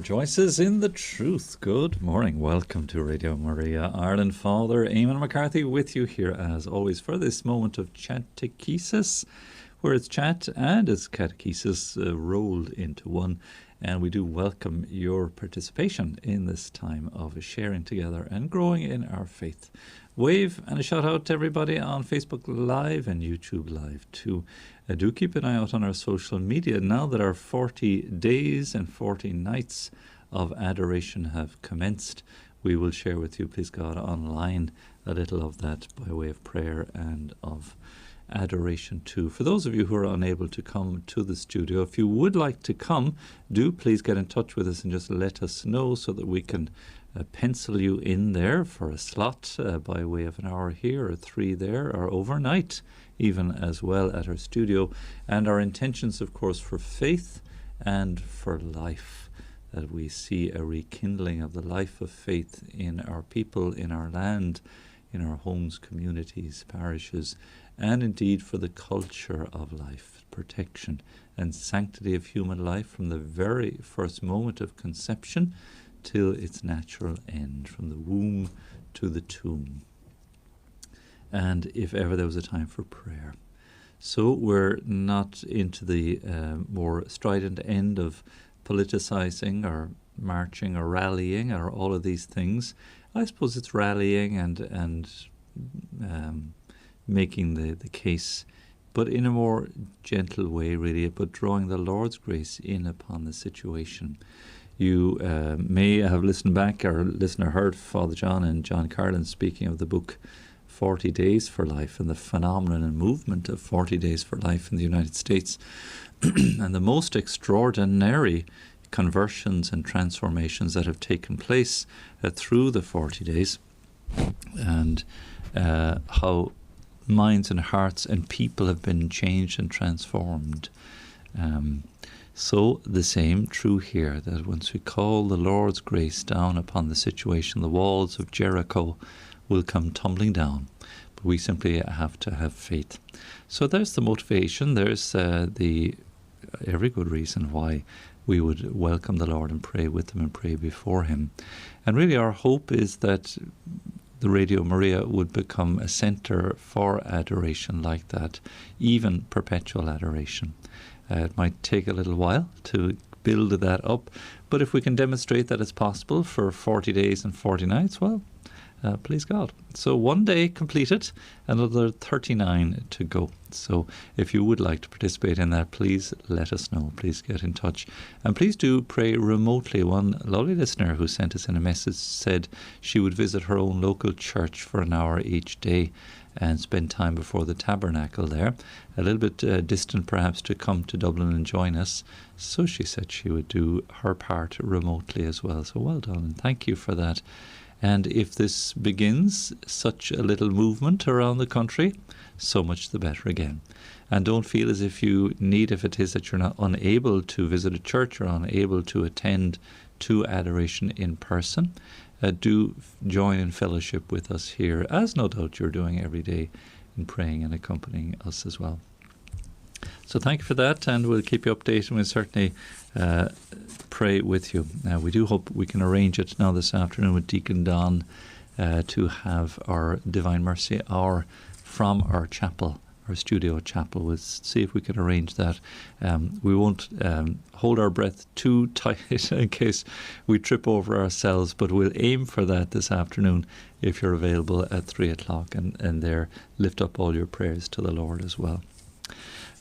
rejoices in the truth. Good morning. Welcome to Radio Maria Ireland. Father Eamonn McCarthy with you here as always for this moment of Chatechesis, where it's chat and it's catechesis rolled into one. And we do welcome your participation in this time of sharing together and growing in our faith. Wave and a shout out to everybody on Facebook Live and YouTube Live too. Do keep an eye out on our social media now that our 40 days and 40 nights of adoration have commenced. We will share with you, please God, online a little of that by way of prayer and of adoration too. For those of you who are unable to come to the studio, if you would like to come, do please get in touch with us and just let us know so that we can pencil you in there for a slot by way of an hour here or 3 there, or overnight even as well at our studio. And our intentions, of course, for faith and for life, that we see a rekindling of the life of faith in our people, in our land, in our homes, communities, parishes, and indeed for the culture of life, protection and sanctity of human life from the very first moment of conception till its natural end, from the womb to the tomb. And if ever there was a time for prayer. So we're not into the more strident end of politicizing or marching or rallying or all of these things. I suppose it's rallying and making the case, but in a more gentle way, really, but drawing the Lord's grace in upon the situation. You may have listened back or listened or heard Father John and John Carlin speaking of the book 40 Days for Life and the phenomenon and movement of 40 Days for Life in the United States and the most extraordinary conversions and transformations that have taken place through the 40 days, and how minds and hearts and people have been changed and transformed. So the same true here, that once we call the Lord's grace down upon the situation, the walls of Jericho will come tumbling down, but we simply have to have faith. So there's the motivation, there's the every good reason why we would welcome the Lord and pray with him and pray before him. And really our hope is that the Radio Maria would become a centre for adoration like that, even perpetual adoration. It might take a little while to build that up, but if we can demonstrate that it's possible for 40 days and 40 nights, well, please God. So one day completed, another 39 to go. So if you would like to participate in that, please let us know. Please get in touch. And please do pray remotely. One lovely listener who sent us in a message said she would visit her own local church for an hour each day and spend time before the tabernacle there. A little bit distant perhaps to come to Dublin and join us. So she said she would do her part remotely as well. So well done and thank you for that. And if this begins such a little movement around the country, so much the better again. And don't feel as if you need, if it is that you're not unable to visit a church or unable to attend to adoration in person, do join in fellowship with us here, as no doubt you're doing every day in praying and accompanying us as well. So thank you for that, and we'll keep you updated. We'll certainly pray with you. We do hope we can arrange it now this afternoon with Deacon Don to have our Divine Mercy Hour from our chapel, our studio chapel. We'll see if we can arrange that. We won't hold our breath too tight in case we trip over ourselves, but we'll aim for that this afternoon if you're available at 3 o'clock, and there lift up all your prayers to the Lord as well.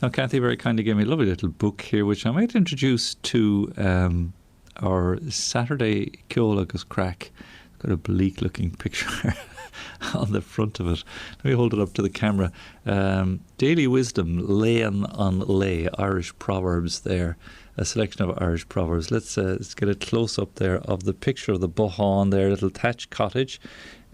Now, Kathy very kindly gave me a lovely little book here, which I might introduce to our Saturday Ceolagus Crack. It's got a bleak-looking picture on the front of it. Let me hold it up to the camera. Daily Wisdom, Layan on Lay, Irish Proverbs there. A selection of Irish Proverbs. Let's get a close-up there of the picture of the Bohan there, little thatched cottage,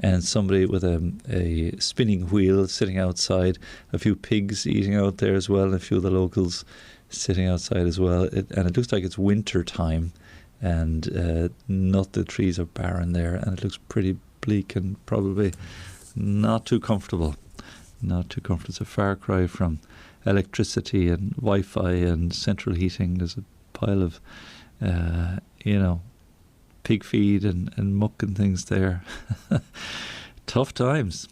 and somebody with a spinning wheel sitting outside, a few pigs eating out there as well, and a few of the locals sitting outside as well. And it looks like it's winter time, and not the trees are barren there, and it looks pretty bleak and probably not too comfortable. Not too comfortable. It's a far cry from electricity and Wi-Fi and central heating. There's a pile of, pig feed and muck and things there. Tough times,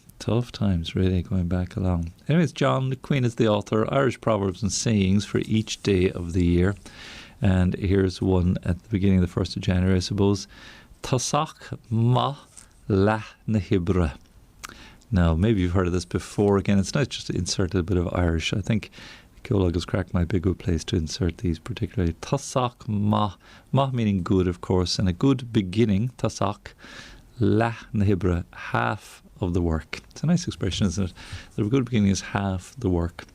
really, going back along. Anyways, John Queen is the author, Irish Proverbs and Sayings for each day of the year. And here's one at the beginning of the 1st of January, I suppose. Tasach ma la na hibre. Now, maybe you've heard of this before. Again, it's nice just to insert a bit of Irish. I think Ceolagus Crack might be a good place to insert these, particularly. Tasach ma. Ma meaning good, of course, and a good beginning, tasach, la na hibre, half of the work. It's a nice expression, isn't it? The good beginning is half the work.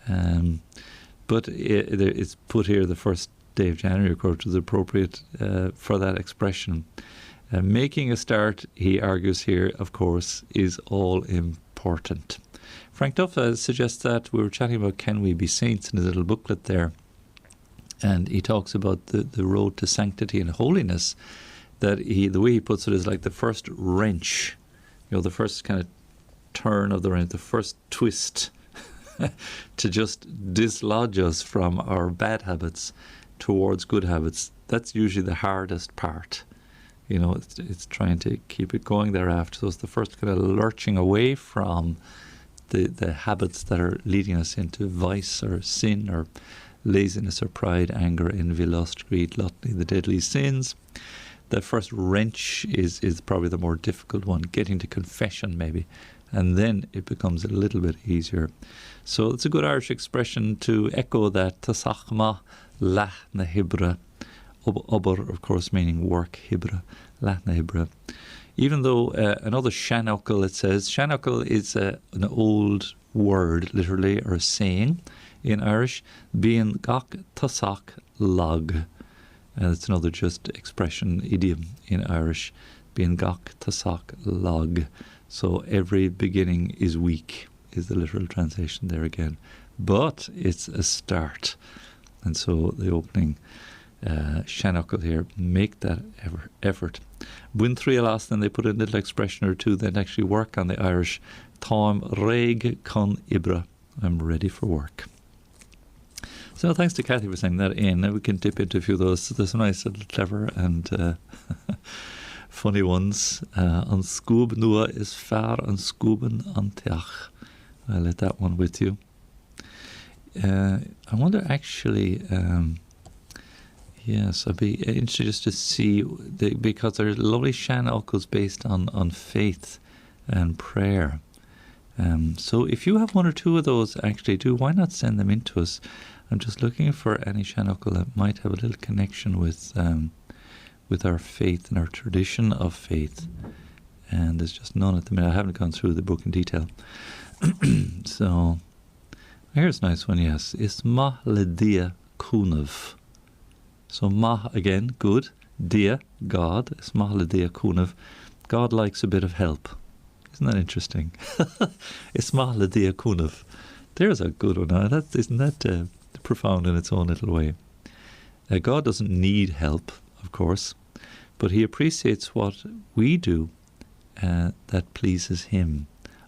But it's put here the first day of January, of course, is appropriate for that expression. Making a start, he argues here, of course, is all important. Frank Duff suggests that we were chatting about Can We Be Saints in his little booklet there. And he talks about the road to sanctity and holiness, that the way he puts it is like the first wrench, the first kind of turn of the wrench, the first twist to just dislodge us from our bad habits towards good habits. That's usually the hardest part. It's trying to keep it going thereafter. So it's the first kind of lurching away from the habits that are leading us into vice or sin or laziness or pride, anger, envy, lust, greed, gluttony, the deadly sins. The first wrench is probably the more difficult one, getting to confession maybe, and then it becomes a little bit easier. So it's a good Irish expression to echo that, tasach ma la na hibre. Obor, of course, meaning work, hibre, la na hibre. Even though another shanokal, it says, shanokal is an old word, literally, or saying in Irish, being gach tasach lag. It's another just expression, idiom in Irish, being gach tasach lag. So every beginning is weak, is the literal translation there again. But it's a start. And so the opening shanokal here, make that effort. Win three alas, then they put in a little expression or two that actually work on the Irish. Táim réig con ibre. I'm ready for work. So thanks to Kathy for saying that in. Now we can dip into a few of those. There's some nice little clever and funny ones. An scoob nua is far an scooben an teach. I'll let that one with you. I wonder actually, yes, I'd be interested just to see, because there are lovely shanokals based on faith and prayer. So if you have one or two of those, actually why not send them in to us? I'm just looking for any shanokal that might have a little connection with our faith and our tradition of faith. And there's just none at the minute. I haven't gone through the book in detail. So here's a nice one, yes. Isma le dia kunav. So ma, again, good. Dia, God. Isma le dia kunav. God likes a bit of help. Isn't that interesting? Isma le dia kunav. There's a good one. Now, isn't that profound in its own little way? God doesn't need help, of course, but he appreciates what we do that pleases him.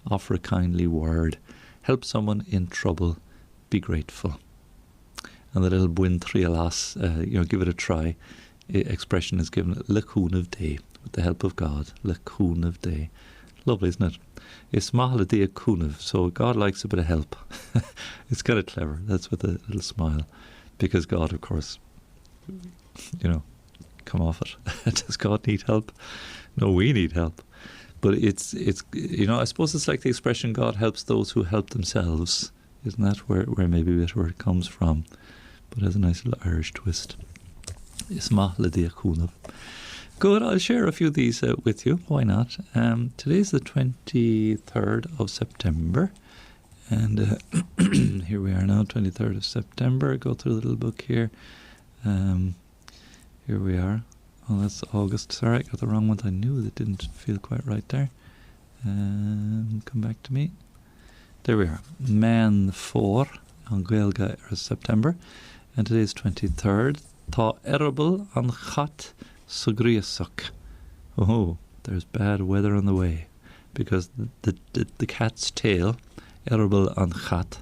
Offer a kindly word. Help someone in trouble. Be grateful. And the little buin trialas, give it a try. Expression is given, lekun of day, with the help of God. Lekun of day. Lovely, isn't it? Ismahla dia kunav. So God likes a bit of help. It's kind of clever. That's with a little smile. Because God, of course, come off it. Does God need help? No, we need help. But it's I suppose it's like the expression, God helps those who help themselves. Isn't that where maybe a bit where it comes from? But it has a nice little Irish twist. Isma le dia kunav. Good, I'll share a few of these with you. Why not? Today's the 23rd of September. And here we are now, 23rd of September. Go through the little book here. Here we are. Oh, that's August. Sorry, I got the wrong one. I knew that didn't feel quite right there. Come back to me. There we are. Man 4 on Gaelga September. And today's 23rd. Tá erable an chat sugriasuk. Oh, there's bad weather on the way. Because the cat's tail, erable an chat,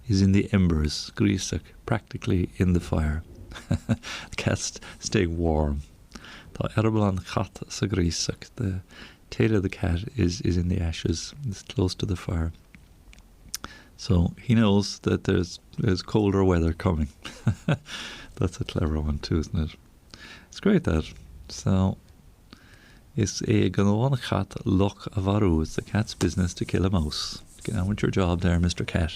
is in the embers, griasuk, practically in the fire. The cat's staying warm. Tá Erblan Chat Sagrisach. The tail of the cat is in the ashes. It's close to the fire. So he knows that there's colder weather coming. That's a clever one too, isn't it? It's great, that. So it's a Ganoan cat loch avaru. It's the cat's business to kill a mouse. Get on with your job there, Mr. Cat.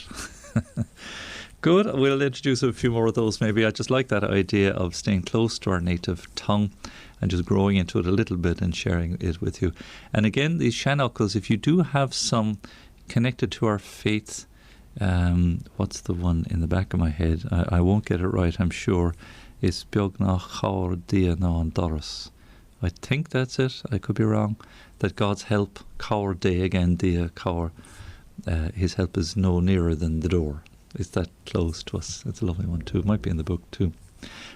Good. We'll introduce a few more of those maybe. I just like that idea of staying close to our native tongue and just growing into it a little bit and sharing it with you. And again, these Shanachos, if you do have some connected to our faith, what's the one in the back of my head? I won't get it right, I'm sure. It's Beagnach Chaur Dia Ná Doras. I think that's it. I could be wrong. That God's help, Chaur Day again, Dia Chaur. His help is no nearer than the door. It's that close to us. It's a lovely one too. It might be in the book too.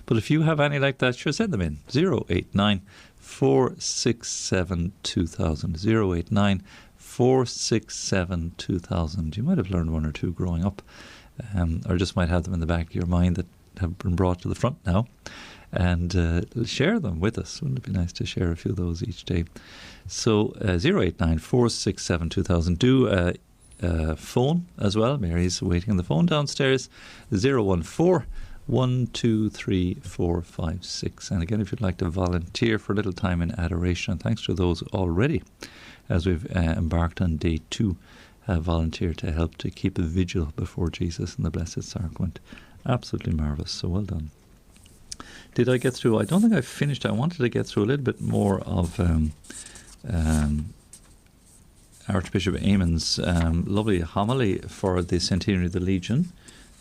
But if you have any like that, sure, send them in. 089 467 2000. 089 467 2000. You might have learned one or two growing up, or just might have them in the back of your mind that have been brought to the front now. And share them with us. Wouldn't it be nice to share a few of those each day? So 089 467 2000. Do phone as well. Mary's waiting on the phone downstairs. 014 123 456. And again, if you'd like to volunteer for a little time in adoration, and thanks to those already, as we've embarked on day 2, volunteer to help to keep a vigil before Jesus in the Blessed Sacrament. Absolutely marvellous. So well done. Did I get through? I don't think I finished. I wanted to get through a little bit more of Archbishop Eamonn's lovely homily for the centenary of the Legion.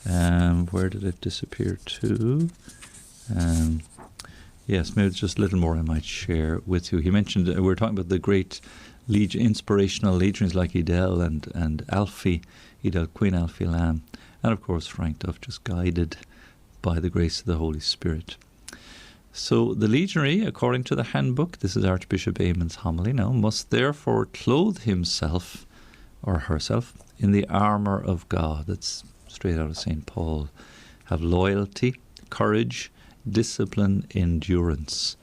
Where did it disappear to? Yes, maybe just a little more I might share with you. He mentioned, we were talking about the great inspirational legionaries like Edel and Alfie, Edel Queen Alfie Lamb, and of course Frank Duff, just guided by the grace of the Holy Spirit. So the legionary, according to the handbook, this is Archbishop Eamonn's homily now, must therefore clothe himself or herself in the armour of God. That's straight out of St. Paul. Have loyalty, courage, discipline, endurance.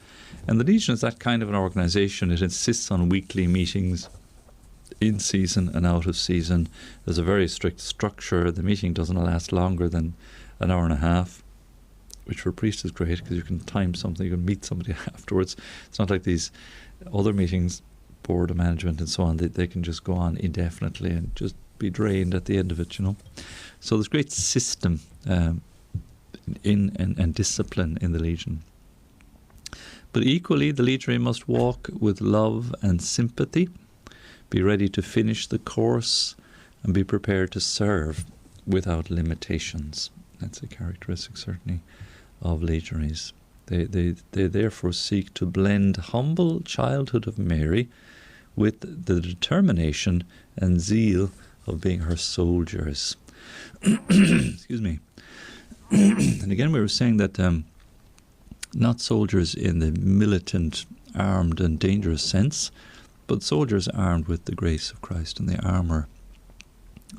And the Legion is that kind of an organisation. It insists on weekly meetings in season and out of season. There's a very strict structure. The meeting doesn't last longer than an hour and a half, which for a priest is great because you can time something, you can meet somebody afterwards. It's not like these other meetings, board of management and so on, they can just go on indefinitely and just be drained at the end of it, you know. So there's great system and discipline in the Legion. But equally, the legionary must walk with love and sympathy, be ready to finish the course, and be prepared to serve without limitations. That's a characteristic, certainly, of legionaries. They therefore seek to blend humble childhood of Mary with the determination and zeal of being her soldiers. Excuse me. And again, we were saying that not soldiers in the militant, armed and dangerous sense, but soldiers armed with the grace of Christ and the armour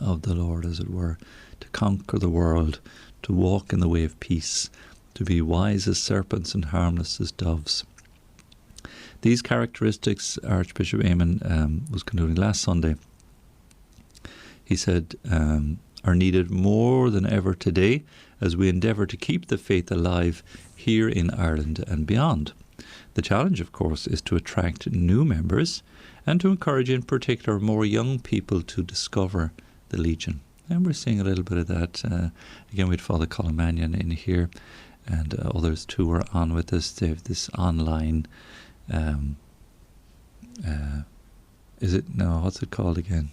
of the Lord, as it were, to conquer the world, to walk in the way of peace, to be wise as serpents and harmless as doves. These characteristics Archbishop Eamon was concluding last Sunday. He said, are needed more than ever today as we endeavour to keep the faith alive here in Ireland and beyond. The challenge, of course, is to attract new members and to encourage in particular more young people to discover the Legion. And we're seeing a little bit of that. Again, we'd Father Colin Mannion in here, and others too are on with us. They have this online, what's it called again?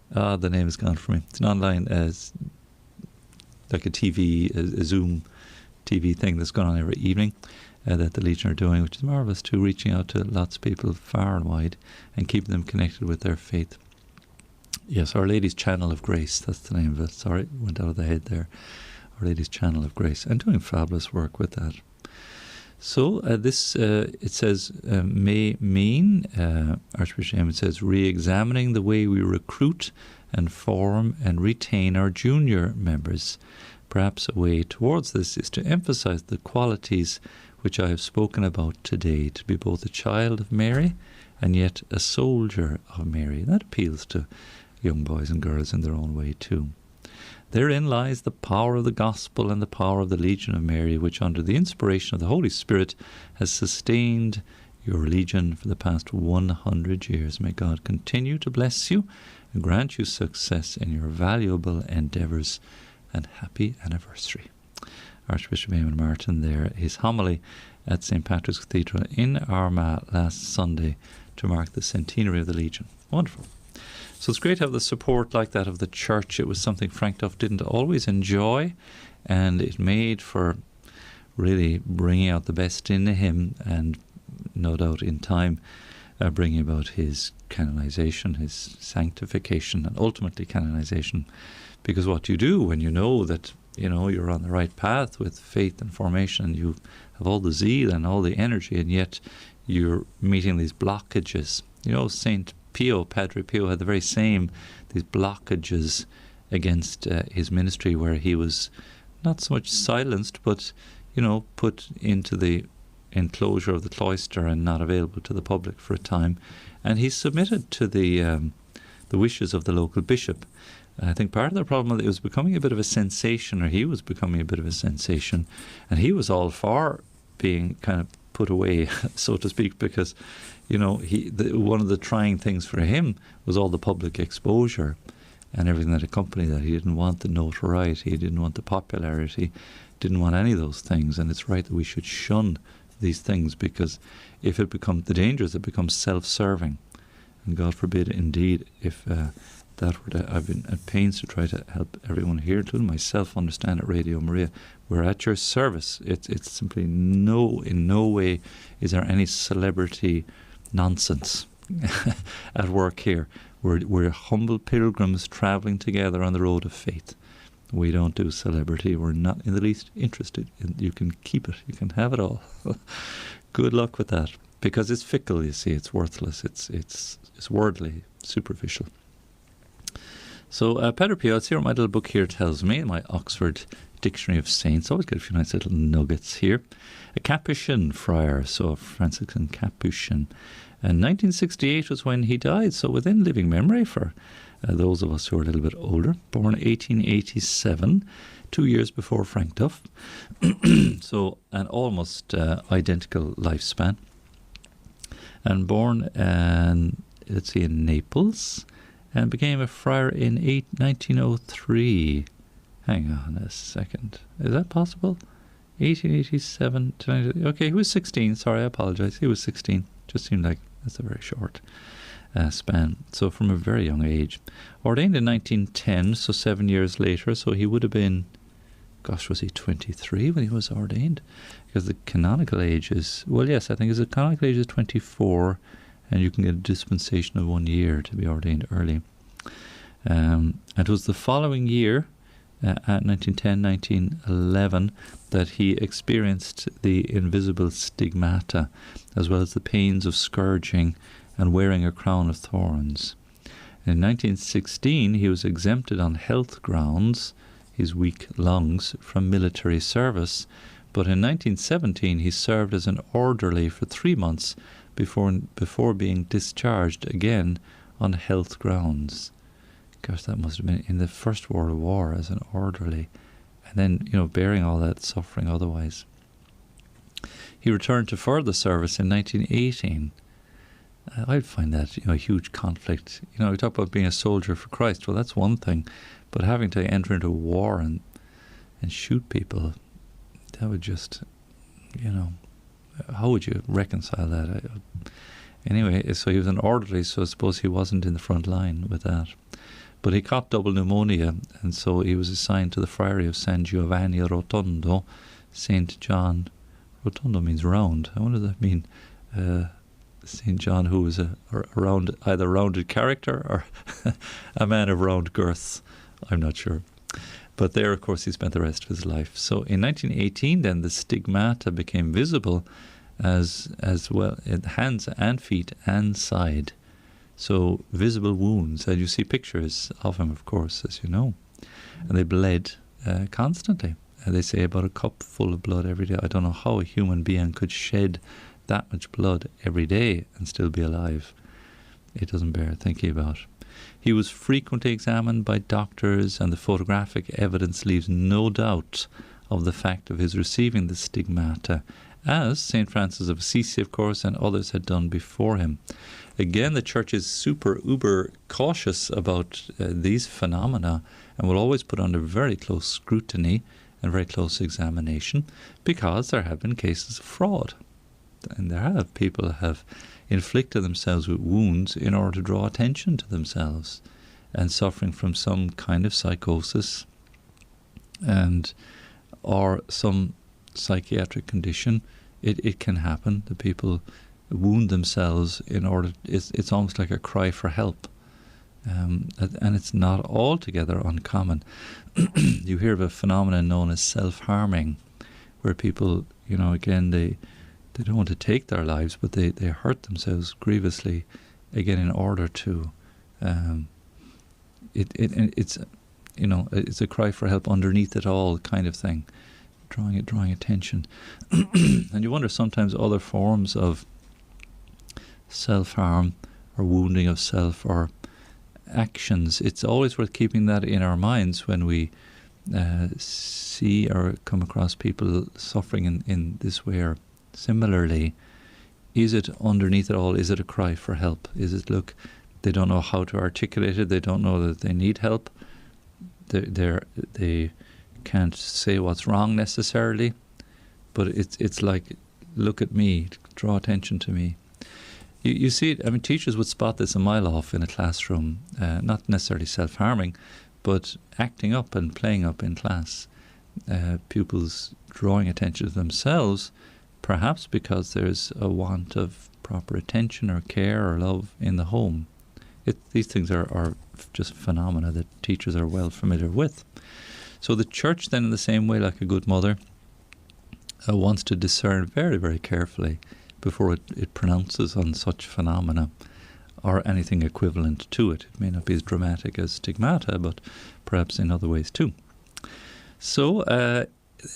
The name is gone for me. It's an online, like a TV, a Zoom TV thing that's going on every evening that the Legion are doing, which is marvellous too, reaching out to lots of people far and wide and keeping them connected with their faith. Yes, Our Lady's Channel of Grace, that's the name of it. Sorry, it went out of the head there. Our Lady's Channel of Grace, and doing fabulous work with that. So this, it says, may mean, Archbishop Eamon says, re-examining the way we recruit and form and retain our junior members perhaps a way towards this is to emphasize the qualities which I have spoken about today, to be both a child of Mary and yet a soldier of Mary. That appeals to young boys and girls in their own way too. Therein lies the power of the gospel and the power of the Legion of Mary, which under the inspiration of the Holy Spirit has sustained your Legion for the past 100 years. May God continue to bless you and grant you success in your valuable endeavours, and happy anniversary. Archbishop Eamonn Martin there, his homily at St. Patrick's Cathedral in Armagh last Sunday to mark the centenary of the Legion. Wonderful. So it's great to have the support like that of the Church. It was something Frank Duff didn't always enjoy, and it made for really bringing out the best in him, and no doubt in time bringing about his canonization, his sanctification, and ultimately canonization. Because what you do when you know that you're on the right path with faith and formation, and you have all the zeal and all the energy, and yet you're meeting these blockages. St. Pio, Padre Pio, had the very same, these blockages against his ministry, where he was not so much silenced, but put into the enclosure of the cloister and not available to the public for a time. And he submitted to the wishes of the local bishop. I think part of the problem was it was becoming a bit of a sensation, or he was becoming a bit of a sensation, and he was all for being kind of put away, so to speak, because one of the trying things for him was all the public exposure and everything that accompanied that. He didn't want the notoriety, he didn't want the popularity, didn't want any of those things. And it's right that we should shun these things, because if it becomes, the danger is it becomes self-serving, and God forbid indeed if that were to. I've been at pains to try to help everyone here, including myself, understand at Radio Maria, we're at your service. It's simply in no way is there any celebrity nonsense at work here. We're humble pilgrims travelling together on the road of faith. We don't do celebrity. We're not in the least interested. You can keep it. You can have it all. Good luck with that, because it's fickle. You see, it's worthless. It's worldly, superficial. So Padre Pio, let's hear what my little book here tells me. My Oxford Dictionary of Saints. Always get a few nice little nuggets here. A Capuchin friar, so a Franciscan Capuchin. And 1968 was when he died, so within living memory for those of us who are a little bit older. Born 1887, 2 years before Frank Duff. So an almost identical lifespan. And born, let's see, in Naples, and became a friar in 1903. Hang on a second. Is that possible? 1887 to 19... Okay, he was 16. Sorry, I apologize. He was 16. Just seemed like that's a very short span. So from a very young age. Ordained in 1910, so 7 years later. So he would have been, gosh, was he 23 when he was ordained? Because the canonical age is, well, yes, I think the canonical age is 24, and you can get a dispensation of 1 year to be ordained early. And it was the following year, at 1910, 1911, that he experienced the invisible stigmata, as well as the pains of scourging and wearing a crown of thorns. In 1916, he was exempted on health grounds, his weak lungs, from military service, but in 1917 he served as an orderly for 3 months before being discharged again on health grounds. Gosh, that must have been in the First World War as an orderly, and then, bearing all that suffering otherwise. He returned to further service in 1918. I find that, a huge conflict. We talk about being a soldier for Christ. Well, that's one thing, but having to enter into war and shoot people, that would just, how would you reconcile that? Anyway, so he was an orderly, so I suppose he wasn't in the front line with that. But he caught double pneumonia, and so he was assigned to the friary of San Giovanni Rotondo. St. John, Rotondo means round. I wonder if that mean St. John, who was either rounded character or a man of round girths. I'm not sure. But there, of course, he spent the rest of his life. So in 1918, then, the stigmata became visible as well in hands and feet and side. So visible wounds, and you see pictures of him, of course, as you know. And they bled constantly. They say about a cup full of blood every day. I don't know how a human being could shed that much blood every day and still be alive. It doesn't bear thinking about. He was frequently examined by doctors, and the photographic evidence leaves no doubt of the fact of his receiving the stigmata, as St. Francis of Assisi, of course, and others had done before him. Again, the Church is super uber cautious about these phenomena and will always put under very close scrutiny and very close examination, because there have been cases of fraud. And people have inflicted themselves with wounds in order to draw attention to themselves, and suffering from some kind of psychosis or some psychiatric condition. It can happen that people wound themselves in order. It's almost like a cry for help, and it's not altogether uncommon. You hear of a phenomenon known as self-harming, where people, again, they don't want to take their lives, but they hurt themselves grievously, again, in order to. It's a cry for help underneath it all, kind of thing, drawing attention. And you wonder sometimes other forms of self-harm or wounding of self or actions. It's always worth keeping that in our minds when we see or come across people suffering in this way or similarly. Is it underneath it all? Is it a cry for help? Is it, look, they don't know how to articulate it, they don't know that they need help, they can't say what's wrong necessarily, but it's like, look at me, draw attention to me. You see it, teachers would spot this a mile off in a classroom, not necessarily self-harming, but acting up and playing up in class. Pupils drawing attention to themselves, perhaps because there's a want of proper attention or care or love in the home. These things are just phenomena that teachers are well familiar with. So the Church then, in the same way, like a good mother, wants to discern very, very carefully before it pronounces on such phenomena or anything equivalent to it. It may not be as dramatic as stigmata, but perhaps in other ways too. So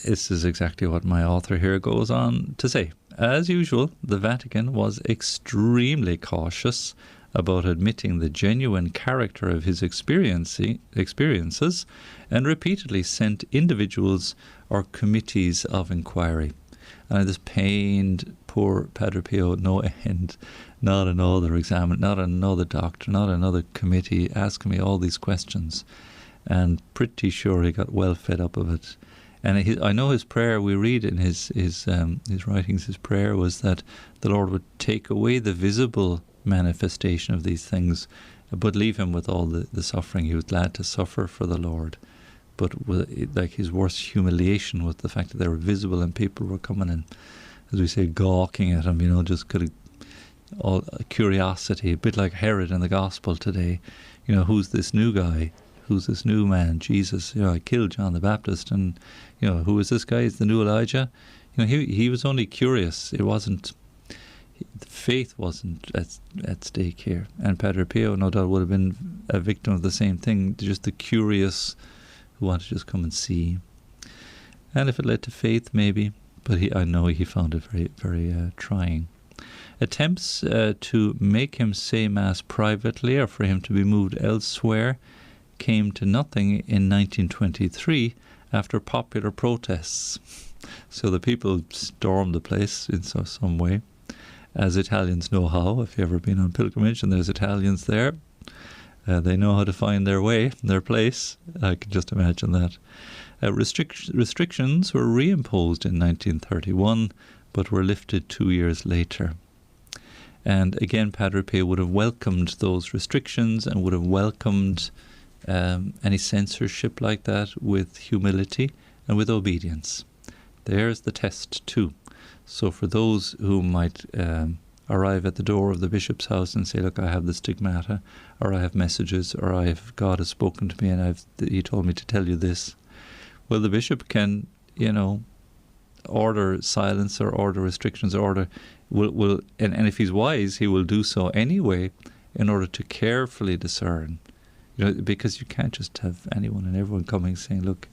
this is exactly what my author here goes on to say. As usual, the Vatican was extremely cautious about admitting the genuine character of his experiences, and repeatedly sent individuals or committees of inquiry. And this pained poor Padre Pio no end. Not another examiner, not another doctor, not another committee asking me all these questions. And pretty sure he got well fed up of it. And I know his prayer, we read in his writings, his prayer was that the Lord would take away the visible manifestation of these things, but leave him with all the suffering. He was glad to suffer for the Lord, but like his worst humiliation was the fact that they were visible and people were coming in, as we say, gawking at him, just kind of all curiosity, a bit like Herod in the Gospel today. Who's this new guy? Who's this new man? Jesus, I killed John the Baptist, and who is this guy? Is the new Elijah? He was only curious. It wasn't. Faith wasn't at stake here, and Padre Pio no doubt would have been a victim of the same thing, just the curious who want to just come and see. And if it led to faith, maybe, but I know he found it very, very trying. Attempts to make him say Mass privately or for him to be moved elsewhere came to nothing in 1923 after popular protests. So the people stormed the place in some way, as Italians know how. If you've ever been on pilgrimage and there's Italians there, they know how to find their way, their place. I can just imagine that. Restrictions were reimposed in 1931, but were lifted 2 years later. And again, Padre Pio would have welcomed those restrictions and would have welcomed any censorship like that with humility and with obedience. There's the test too. So for those who might arrive at the door of the bishop's house and say, look, I have the stigmata, or I have messages, or God has spoken to me and he told me to tell you this. Well, the bishop can, order silence or order restrictions, and if he's wise, he will do so anyway in order to carefully discern. Because you can't just have anyone and everyone coming saying, look,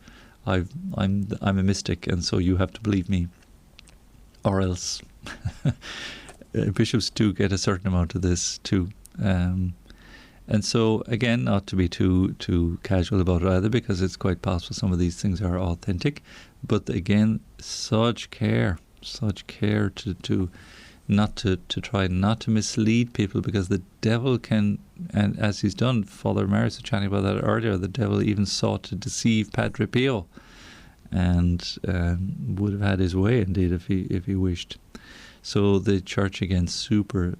I'm a mystic, and so you have to believe me, or else. Bishops do get a certain amount of this too. And so, again, not to be too casual about it either, because it's quite possible some of these things are authentic. But again, such care to not to try not to mislead people, because the devil can, and as he's done, Father Maris was chatting about that earlier, the devil even sought to deceive Padre Pio, and would have had his way indeed if he wished. So the Church, again,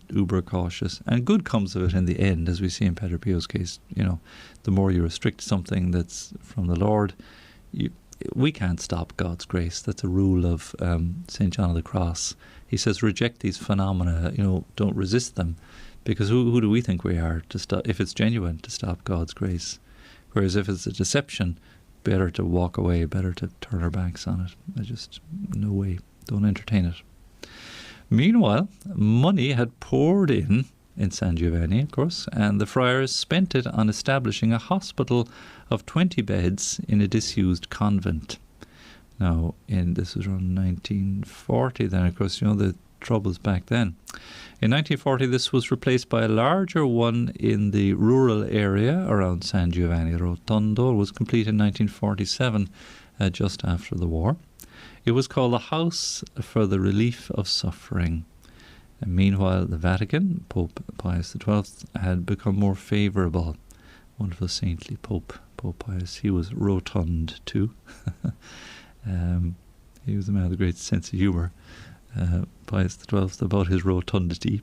uber cautious, and good comes of it in the end, as we see in Padre Pio's case. The more you restrict something that's from the Lord, we can't stop God's grace. That's a rule of St. John of the Cross. He says, reject these phenomena, don't resist them, because who do we think we are to stop, if it's genuine, to stop God's grace? Whereas if it's a deception, better to walk away, better to turn our backs on it. No way, don't entertain it. Meanwhile, money had poured in San Giovanni, of course, and the friars spent it on establishing a hospital of 20 beds in a disused convent. Now, this was around 1940 then, of course, the troubles back then. In 1940, this was replaced by a larger one in the rural area around San Giovanni Rotondo. It was completed in 1947, just after the war. It was called the House for the Relief of Suffering. And meanwhile, the Vatican, Pope Pius XII, had become more favourable. Wonderful saintly Pope Pius. He was rotund too. He was a man with a great sense of humour, Pius XII, about his rotundity.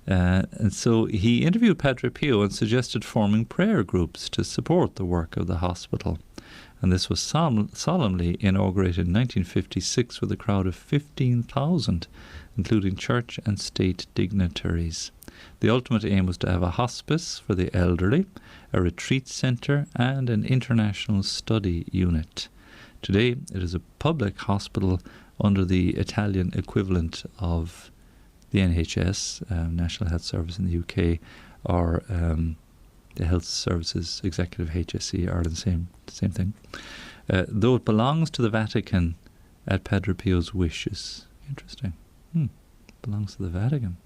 And so he interviewed Padre Pio and suggested forming prayer groups to support the work of the hospital. And this was solemnly inaugurated in 1956 with a crowd of 15,000, including church and state dignitaries. The ultimate aim was to have a hospice for the elderly, a retreat centre, and an international study unit. Today, it is a public hospital under the Italian equivalent of the NHS, National Health Service in the UK, or the Health Services Executive HSE are the same thing. Though it belongs to the Vatican at Padre Pio's wishes. Interesting. Belongs to the Vatican,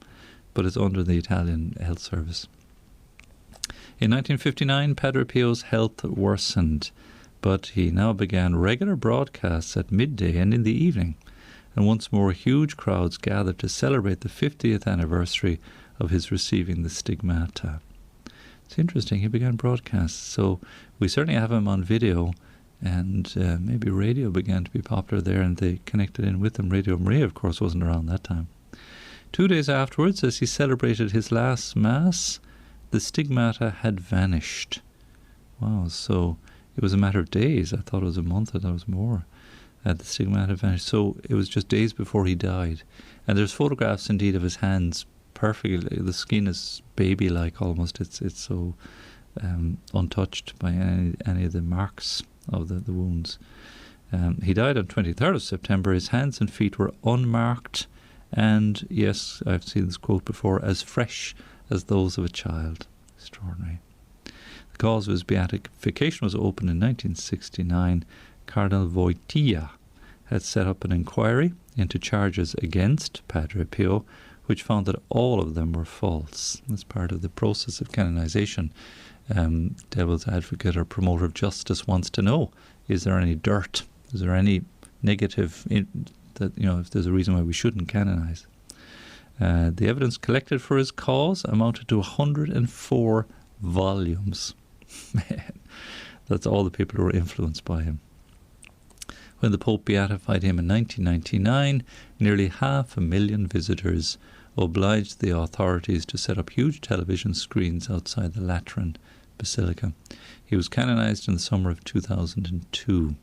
but it's under the Italian Health Service. In 1959, Padre Pio's health worsened, but he now began regular broadcasts at midday and in the evening, and once more huge crowds gathered to celebrate the 50th anniversary of his receiving the stigmata. It's interesting, he began broadcasts, so we certainly have him on video, and maybe radio began to be popular there, and they connected in with him. Radio Maria, of course, wasn't around that time. 2 days afterwards, as he celebrated his last Mass, the stigmata had vanished. Wow, so it was a matter of days. I thought it was a month, I thought it was more. The stigmata had vanished. So it was just days before he died. And there's photographs indeed of his hands perfectly. The skin is baby-like almost. It's so untouched by any of the marks of the wounds. He died on 23rd of September. His hands and feet were unmarked, and yes, I've seen this quote before, as fresh as those of a child. Extraordinary. The cause of his beatification was opened in 1969. Cardinal Wojtyła had set up an inquiry into charges against Padre Pio, which found that all of them were false. As part of the process of canonization, devil's advocate or promoter of justice wants to know, is there any dirt? Is there any negative that, if there's a reason why we shouldn't canonize? The evidence collected for his cause amounted to 104 volumes. Man, that's all the people who were influenced by him. When the Pope beatified him in 1999, nearly 500,000 visitors obliged the authorities to set up huge television screens outside the Lateran Basilica. He was canonized in the summer of 2002.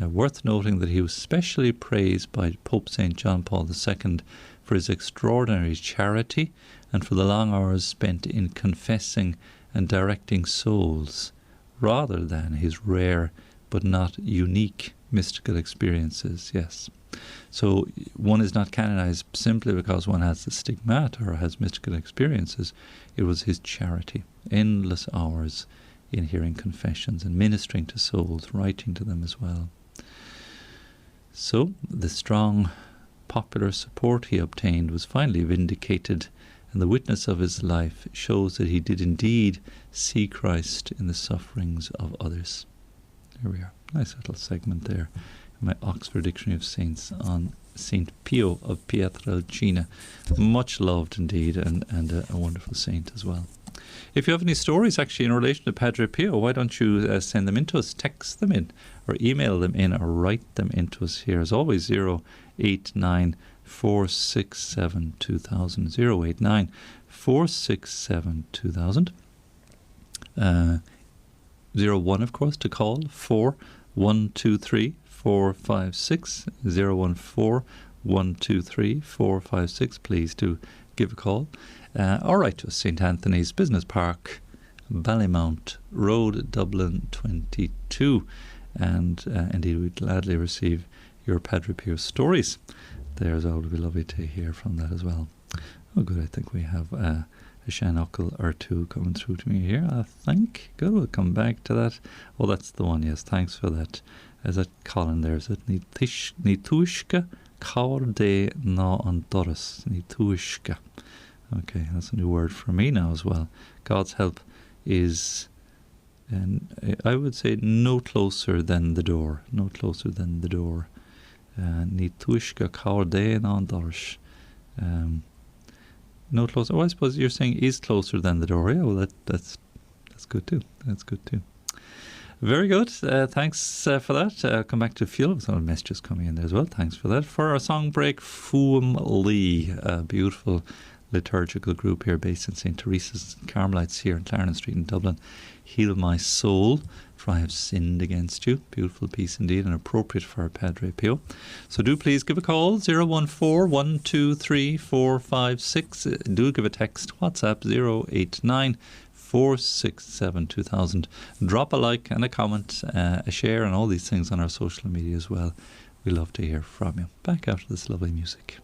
Worth noting that he was specially praised by Pope St. John Paul II for his extraordinary charity and for the long hours spent in confessing and directing souls, rather than his rare but not unique mystical experiences. Yes. So one is not canonized simply because one has the stigmata or has mystical experiences. It was his charity, endless hours in hearing confessions and ministering to souls, writing to them as well. So the strong popular support he obtained was finally vindicated, and the witness of his life shows that he did indeed see Christ in the sufferings of others. Here we are. Nice little segment there in my Oxford Dictionary of Saints on Saint Pio of Pietrelcina. Much loved indeed, and a wonderful saint as well. If you have any stories actually in relation to Padre Pio, why don't you send them in to us, text them in, or email them in, or write them into us here. As always, 089 467 2000, 089 467 2000. 01, of course, to call, 4123 456, 014 123 456. Please do give a call. Or write to us, St. Anthony's Business Park, Ballymount Road, Dublin 22. And indeed, we'd gladly receive your Padre Pio stories. There's always be lovely to hear from that as well. Oh, good. I think we have a Shanachal or two coming through to me here, I think. Good. We'll come back to that. Oh, that's the one. Yes, thanks for that. Is that Colin there? Is it Nituishka Kaurde na Andoris? Nituishka. Okay, that's a new word for me now as well. God's help is, and I would say, no closer than the door. No closer than the door. Nituishka Kaurde na Andoris. No closer. Oh, I suppose you're saying is closer than the door. Yeah, well, that's good too. That's good too. Very good. Thanks for that. I'll come back to Fuel. Some messages coming in there as well. Thanks for that. For our song break, Fuam Lee, a beautiful liturgical group here based in St. Teresa's Carmelites here in Clarendon Street in Dublin. Heal my soul, for I have sinned against you. Beautiful piece indeed, and appropriate for our Padre Pio. So do please give a call, 014 123 456. Do give a text, WhatsApp 089 467 2000. Drop a like and a comment, a share, and all these things on our social media as well. We love to hear from you. Back after this lovely music.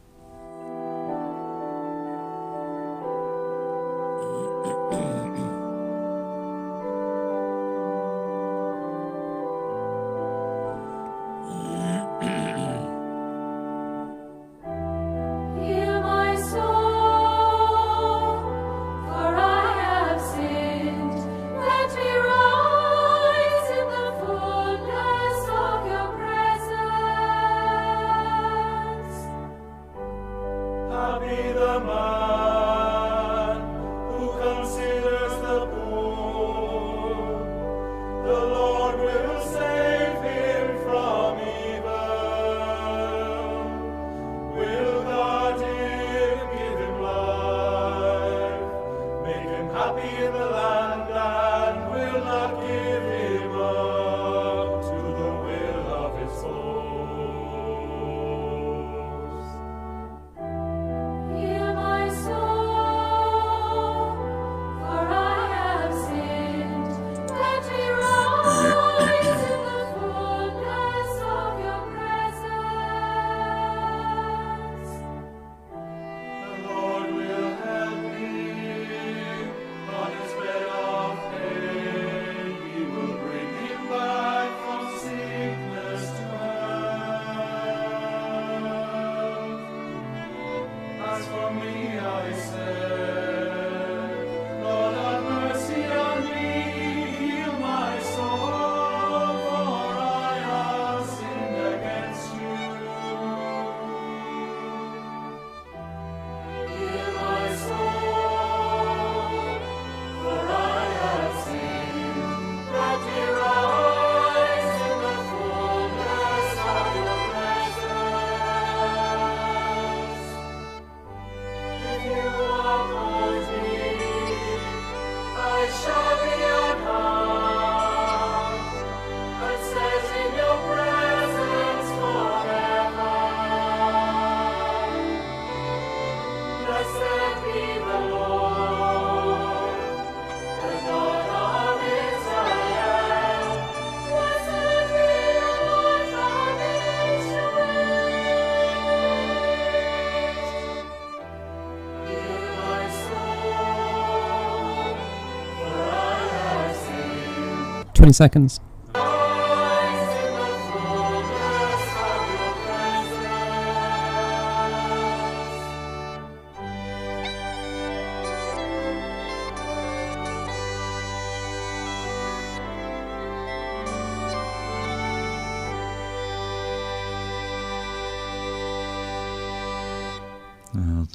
For 20 seconds.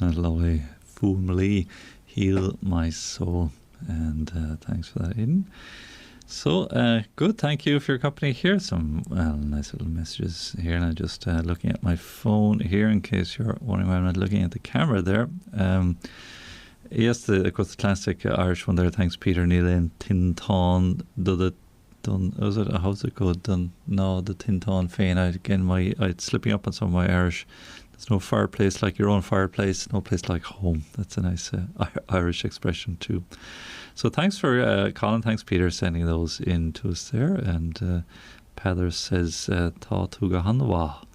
That lovely Fumali, Heal My Soul. And thanks for that, Aidan. So, good. Thank you for your company here. Some nice little messages here. And I'm just looking at my phone here in case you're wondering why I'm not looking at the camera there. Yes, of course, the classic Irish one there. Thanks, Peter Neal in Tinton. Was it? How's it go? The Tinton Féin. I'm slipping up on some of my Irish. There's no fireplace like your own fireplace, no place like home. That's a nice Irish expression too. So thanks for Colin, thanks Peter sending those in to us there. And Pather says Tá tuga hanwa.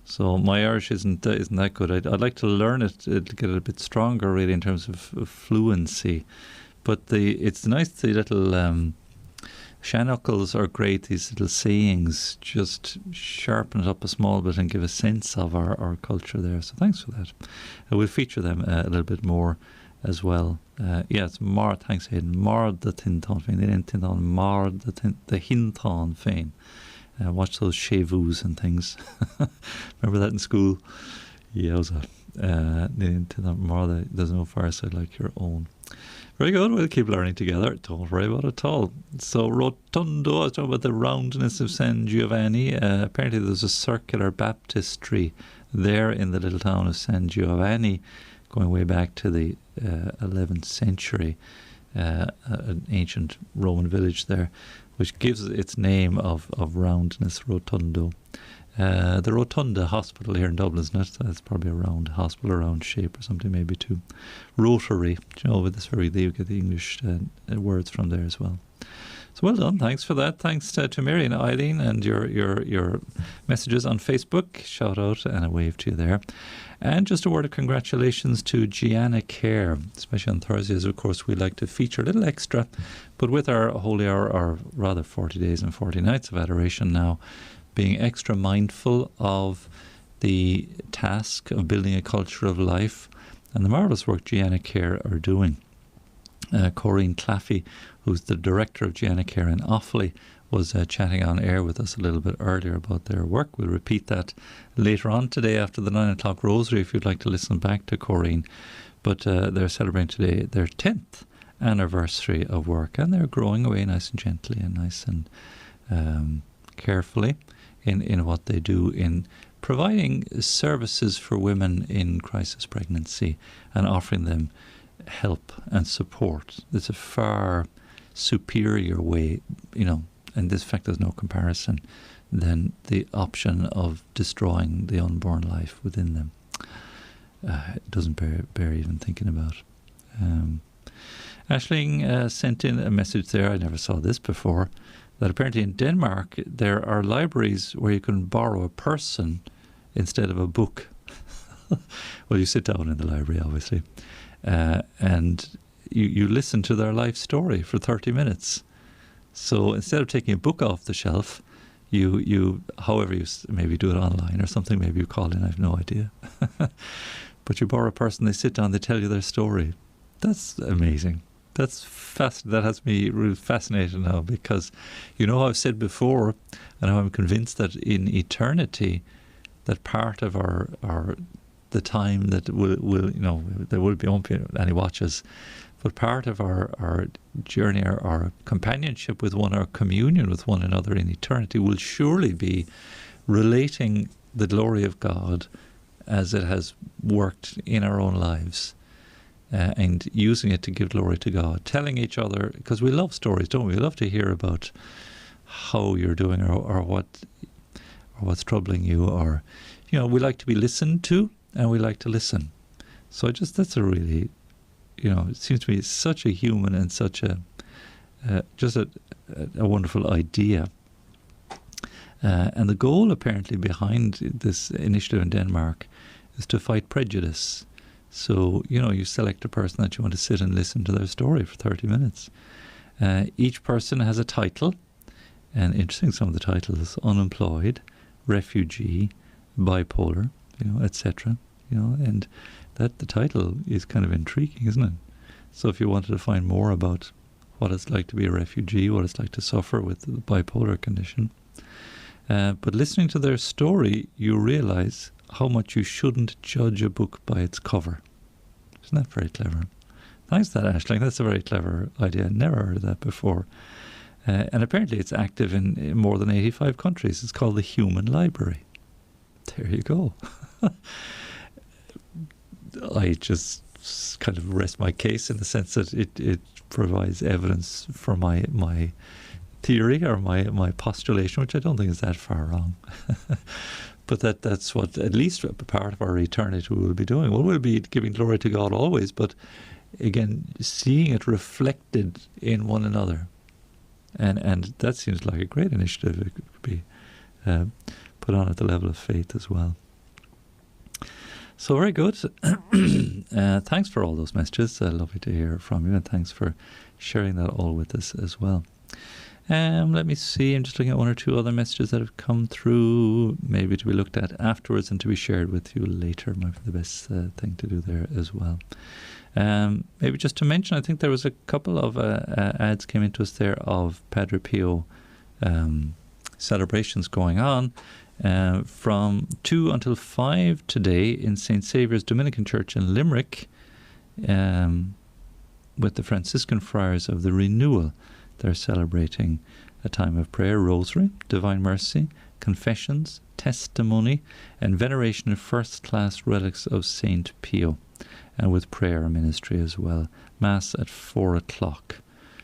So my Irish isn't that good. I'd like to learn it to get it a bit stronger really in terms of fluency. But it's nice, the little Shannuckles are great, these little sayings, just sharpen it up a small bit and give a sense of our culture there. So thanks for that. We'll feature them a little bit more as well. It's Mar, thanks Aidan, Mar the Tinton Féin, in Tinton, Mar the Hinton Féin. Watch those chevus and things. Remember that in school? Yowza. There's no fireside like your own. Very good, we'll keep learning together. Don't worry about it at all. So Rotondo, I was talking about the roundness of San Giovanni. Apparently there's a circular baptistry there in the little town of San Giovanni, going way back to the 11th century, an ancient Roman village there, which gives its name of roundness, Rotondo. The Rotunda Hospital here in Dublin, isn't it? That's probably a round hospital, a round shape or something maybe too. Rotary, with this you get the English words from there as well. So well done, thanks for that. Thanks to Mary and Eileen and your messages on Facebook. Shout out and a wave to you there. And just a word of congratulations to Gianna Kerr, especially on Thursdays. Of course, we like to feature a little extra, but with our Holy Hour, or rather 40 days and 40 nights of adoration now, being extra mindful of the task of building a culture of life and the marvellous work Gianna Kerr are doing. Corinne Claffey, who's the director of Gianna Kerr in Offaly, was chatting on air with us a little bit earlier about their work. We'll repeat that later on today after the 9 o'clock rosary if you'd like to listen back to Corinne. But they're celebrating today their 10th anniversary of work, and they're growing away nice and gently and nice and carefully in what they do in providing services for women in crisis pregnancy and offering them help and support. It's a far superior way, and this fact there's no comparison, than the option of destroying the unborn life within them. It doesn't bear even thinking about. Aisling sent in a message there, I never saw this before, that apparently in Denmark there are libraries where you can borrow a person instead of a book. Well, you sit down in the library, obviously, and you listen to their life story for 30 minutes. So instead of taking a book off the shelf, you however you maybe do it online or something, maybe you call in, I have no idea. But you borrow a person, they sit down, they tell you their story. That's amazing. That has me really fascinated now, because I've said before, and I'm convinced that in eternity, that part of the time that there won't be any watches, but part of our journey, our companionship with one, our communion with one another in eternity, will surely be relating the glory of God as it has worked in our own lives. And using it to give glory to God, telling each other, because we love stories, don't we? We love to hear about how you're doing or what's troubling you, or we like to be listened to and we like to listen. So that's a really, it seems to me such a human and such a wonderful idea. And the goal apparently behind this initiative in Denmark is to fight prejudice. So, you select a person that you want to sit and listen to their story for 30 minutes. Each person has a title. And interesting, some of the titles: unemployed, refugee, bipolar, etc. And that the title is kind of intriguing, isn't it? So if you wanted to find more about what it's like to be a refugee, what it's like to suffer with the bipolar condition, but listening to their story, you realize how much you shouldn't judge a book by its cover. Isn't that very clever? Thanks for that, Aisling. That's a very clever idea. I never heard of that before. And apparently it's active in more than 85 countries. It's called the Human Library. There you go. I just kind of rest my case in the sense that it provides evidence for my theory or my postulation, which I don't think is that far wrong. But that's what, at least a part of our eternity, we will be doing. Well, we'll be giving glory to God always, but again, seeing it reflected in one another. And that seems like a great initiative. It could be put on at the level of faith as well. So very good. Thanks for all those messages. Lovely to hear from you, and thanks for sharing that all with us as well. Let me see. I'm just looking at one or two other messages that have come through, maybe to be looked at afterwards and to be shared with you later. Might be the best thing to do there as well. Maybe just to mention, I think there was a couple of ads came into us there of Padre Pio celebrations going on from 2 until 5 today in St. Saviour's Dominican Church in Limerick with the Franciscan Friars of the Renewal. They're celebrating a time of prayer, rosary, divine mercy, confessions, testimony, and veneration of first-class relics of St. Pio, and with prayer ministry as well. Mass at 4 o'clock.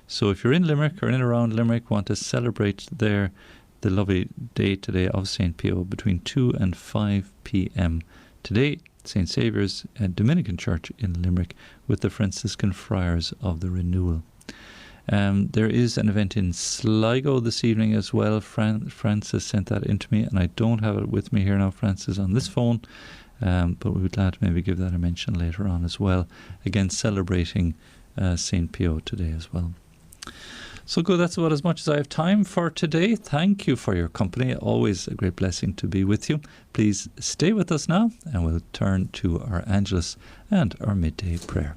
So if you're in Limerick or in and around Limerick, want to celebrate the lovely day today of St. Pio between 2 and 5 p.m. Today, St. Saviour's Dominican Church in Limerick with the Franciscan Friars of the Renewal. There is an event in Sligo this evening as well. Francis sent that into me, and I don't have it with me here now, Francis, on this phone, but we would glad to maybe give that a mention later on as well. Again, celebrating St. Pio today as well. So good, that's about as much as I have time for today. Thank you for your company. Always a great blessing to be with you. Please stay with us now, and we'll turn to our Angelus and our midday prayer.